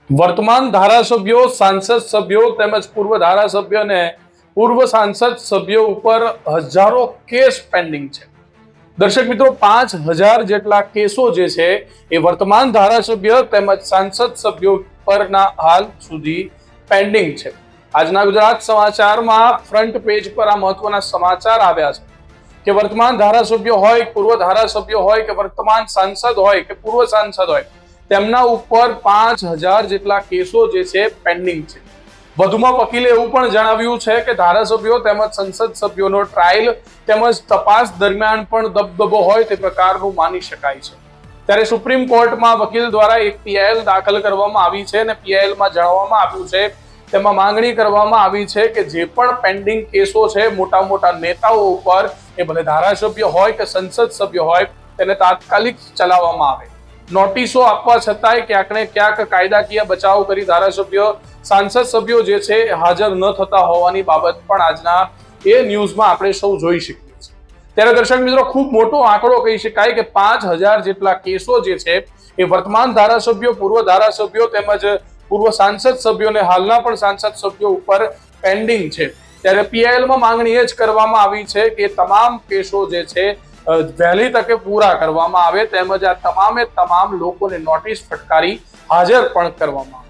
વર્તમાન ધારાસભ્યો, સાંસદ સભ્યો તેમજ પૂર્વ ધારાસભ્ય અને પૂર્વ સાંસદ સભ્યો ઉપર હજારો કેસ પેન્ડિંગ છે। દર્શક મિત્રો, 5000 જેટલા કેસો જે છે એ વર્તમાન ધારાસભ્ય તેમજ સાંસદ સભ્યો પરના હાલ સુધી પેન્ડિંગ છે। આજના ગુજરાત સમાચારમાં ફ્રન્ટ પેજ પર આ મહત્વના સમાચાર આવ્યા છે કે વર્તમાન ધારાસભ્ય હોય, પૂર્વ ધારાસભ્ય હોય કે વર્તમાન સાંસદ હોય કે પૂર્વ સાંસદ હોય, તેમના ઉપર 5000 જેટલા કેસો જે છે પેન્ડિંગ છે। વધુમાં વકીલે એવું પણ જણાવ્યું છે કે ધારાસભ્યો તેમજ સંસદ સભ્યોનો ટ્રાયલ તેમજ તપાસ દરમિયાન પણ દબદબો હોય તે પ્રકારનું માની શકાય છે। ત્યારે સુપ્રીમ કોર્ટમાં વકીલ દ્વારા એક પીઆઈએલ દાખલ કરવામાં આવી છે અને પીઆઈએલમાં જણાવવામાં આવ્યું છે, તેમાં માંગણી કરવામાં આવી છે કે જે પણ પેન્ડિંગ કેસો છે મોટા મોટા નેતાઓ ઉપર, એ ભલે ધારાસભ્ય હોય કે સંસદ સભ્ય હોય, તેને તાત્કાલિક ચલાવવામાં આવે। નોટિસો આપવા છતાંય ક્યાંક ને ક્યાંક કાયદાકીય બચાવ કરી ધારાસભ્યો, સાંસદ સભ્યો જે છે હાજર ન થતા હોવાની બાબત પણ આજના એ ન્યૂઝમાં આપણે સૌ જોઈ શકીએ છીએ। ત્યારે દર્શક મિત્રો, ખૂબ મોટો આંકડો કહી શકાય કે 5000 જેટલા કેસો જે છે એ વર્તમાન ધારાસભ્યો, પૂર્વ ધારાસભ્યો તેમજ પૂર્વ સાંસદ સભ્યોને હાલના પણ સાંસદ સભ્યો ઉપર પેન્ડિંગ છે। ત્યારે પીઆઈએલમાં માંગણી એ જ કરવામાં આવી છે કે તમામ કેસો જે છે વહેલી તકે પૂરા કરવામાં આવે તેમજ આ તમામે તમામ લોકોને નોટિસ ફટકારી હાજર પણ કરવામાં આવે।